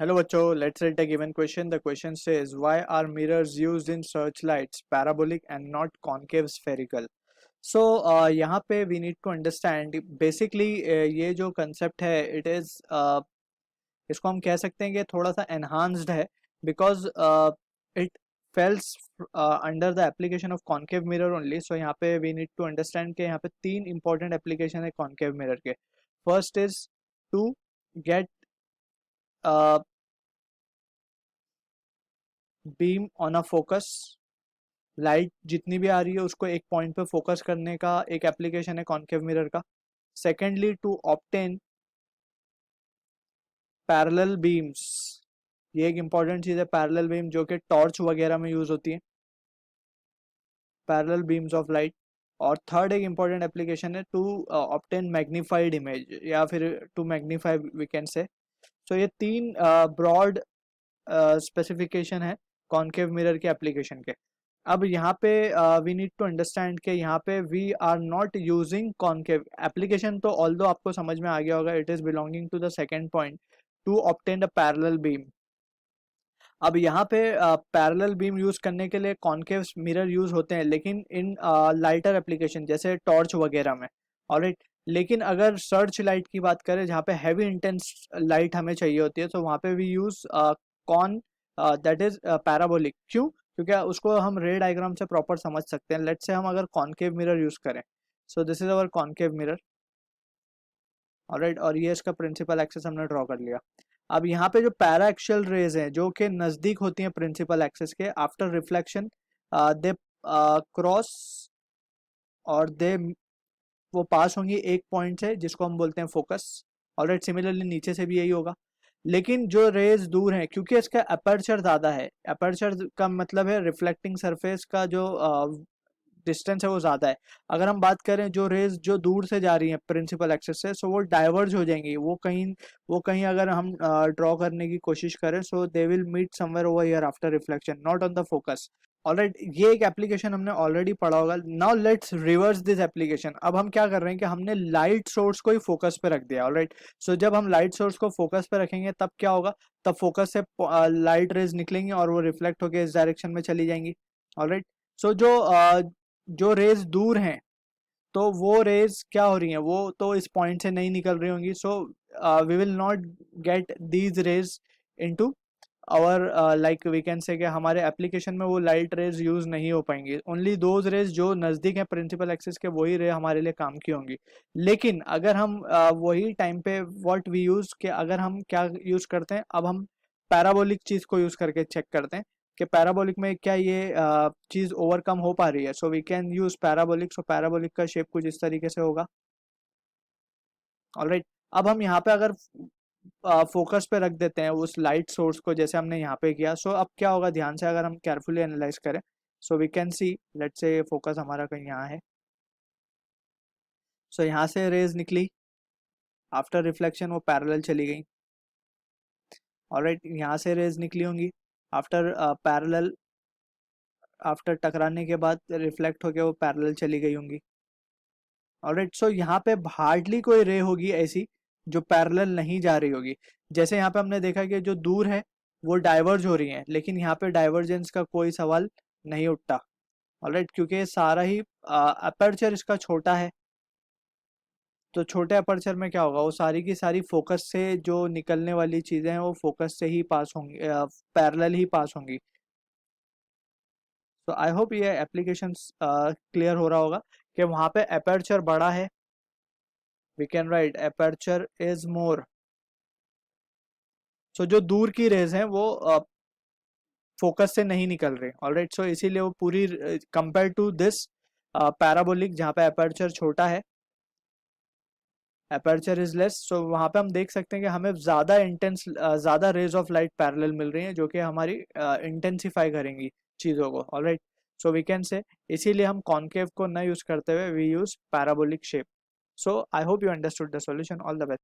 Hello बच्चों, let's read the given question. The question says, why are mirrors used in searchlights parabolic and not concave spherical? So यहाँ पे we need to understand basically ये जो concept है it is इसको हम कह सकते हैं कि थोड़ा सा enhanced है because it falls under the application of concave mirror only. So यहाँ पे we need to understand कि यहाँ पे तीन important application है concave mirror के. First is to get beam on a focus. Light जितनी भी आ रही है उसको एक पॉइंट पे फोकस करने का एक एप्लीकेशन है कॉनकेव मिरर का. Secondly to obtain parallel beams. ये एक इंपॉर्टेंट चीज है पैरेलल बीम जो कि टॉर्च वगैरह में यूज होती है, पैरेलल बीम्स ऑफ लाइट. और थर्ड एक इंपॉर्टेंट एप्लीकेशन है टू ऑब्टेन मैग्नीफाइड इमेज या फिर टू मैग्नीफाई वी कैन से. सो ये तीन ब्रॉड स्पेसिफिकेशन है कॉनकेव मिरर के एप्लीकेशन के. अब यहाँ पे वी नीड टू अंडरस्टैंड कि यहाँ पे we are not using concave application. तो ऑल्दो आपको समझ में आ गया होगा it is belonging to the second point to obtain a parallel beam. अब यहाँ पे पैरेलल बीम यूज करने के लिए कॉनकेव मिरर यूज होते हैं लेकिन इन लाइटर एप्लीकेशन जैसे टॉर्च वगैरह में. ऑलराइट, लेकिन अगर सर्च लाइट की बात करें जहाँ पे हैवी इंटेंस लाइट हमें चाहिए होती है तो वहाँ पे we use con that is parabolic. क्यों? क्योंकि उसको हम रे डायग्राम से प्रॉपर समझ सकते हैं. लेट्स से हम अगर कॉनकेव मिरर यूज करें, so this is our concave mirror. Alright, और ये इसका प्रिंसिपल एक्सिस हमने ड्रॉ कर लिया. अब यहाँ पे जो पैरा एक्सियल रेज हैं जो कि नजदीक होती हैं प्रिंसिपल एक्सिस के, आफ्टर रिफ्लेक्शन दे क्रॉस और दे वो पास होंगी एक पॉइंट से जिसको हम बोलते हैं फोकस. ऑलराइट, सिमिलरली नीचे से भी यही होगा. लेकिन जो रेज दूर हैं क्योंकि इसका अपर्चर ज़्यादा है, अपर्चर का मतलब है रिफ्लेक्टिंग सरफेस का जो डिस्टेंस है वो ज़्यादा है. अगर हम बात करें जो रेज जो दूर से जा रही हैं प्रिंसिपल एक्सिस से, सो वो डाइवर्ज हो जाएंगी. वो कहीं अगर हम ड्रॉ करने की कोशिश करें so they will meet somewhere over here after reflection, not on the focus. Alright, ये एक एप्लीकेशन हमने ऑलरेडी पढ़ा होगा. Now let's reverse this application. अब हम क्या कर रहे हैं कि हमने लाइट सोर्स को ही फोकस पे रख दिया. ऑलराइट, सो जब हम लाइट सोर्स को फोकस पे रखेंगे तब क्या होगा, तब फोकस से लाइट रेज निकलेंगी और वो रिफ्लेक्ट होकर इस डायरेक्शन में चली जाएंगी. ऑलराइट, सो जो रेज दूर हैं तो वो रेज क्या हो रही हैं, वो तो इस पॉइंट से नहीं निकल रही होंगी. So we will not get these rays into और लाइक वी कैन से कि हमारे एप्लीकेशन में वो लाइट रेज यूज नहीं हो पाएंगी. ओनली दोज रेज जो नज़दीक है प्रिंसिपल एक्सिस के वही रे हमारे लिए काम की होंगी. लेकिन अगर हम वही टाइम पे व्हाट वी यूज के अगर हम क्या यूज करते हैं, अब हम पैराबोलिक चीज़ को यूज करके चेक करते हैं कि पैराबोलिक में क्या ये चीज़ ओवरकम हो पा रही है. So we can use parabolic. So parabolic का शेप कुछ इस तरीके से होगा. ऑलराइट, अब हम यहाँ पे अगर फोकस पे रख देते हैं उस लाइट सोर्स को जैसे हमने यहाँ पे किया. सो अब क्या होगा, ध्यान से अगर हम केयरफुली एनालाइज करें, so we can see let's say focus हमारा कहीं यहाँ है. सो यहाँ से रेज निकली, आफ्टर रिफ्लेक्शन वो पैरेलल चली गई. ऑलराइट, यहाँ से रेज निकली होंगी आफ्टर पैरेलल, आफ्टर टकराने के बाद रिफ्लेक्ट होके वो पैरेलल चली गई होंगी. ऑलराइट, सो यहाँ पे हार्डली कोई रे होगी ऐसी जो पैरेलल नहीं जा रही होगी. जैसे यहाँ पे हमने देखा कि जो दूर है वो डाइवर्ज हो रही हैं, लेकिन यहाँ पे डाइवर्जेंस का कोई सवाल नहीं उठता. ऑलराइट, क्योंकि ये सारा ही अपर्चर इसका छोटा है. तो छोटे अपर्चर में क्या होगा, वो सारी की सारी फोकस से जो निकलने वाली चीज़ें हैं वो फोकस से ही पास होंगी, पैरेलल ही पास होंगी. तो आई होप ये एप्लीकेशन क्लियर हो रहा होगा कि वहाँ पे अपर्चर बड़ा है. We can write aperture is more. So जो दूर की रेज हैं वो फोकस से नहीं निकल रहे. ऑलराइट, सो इसीलिए वो पूरी कंपेयर टू दिस पैराबोलिक जहाँ पे अपर्चर छोटा है, अपर्चर इज लेस. सो वहाँ पे हम देख सकते हैं कि हमें ज़्यादा इंटेंस ज़्यादा रेज ऑफ लाइट पैरेलल मिल रही हैं जो कि हमारी इंटेंसिफाई करेंगी चीज़ों को. ऑलराइट, सो वी कैन से इसीलिए हम कॉनकेव को न यूज़ करते हुए we use parabolic shape. So I hope you understood the solution. All the best.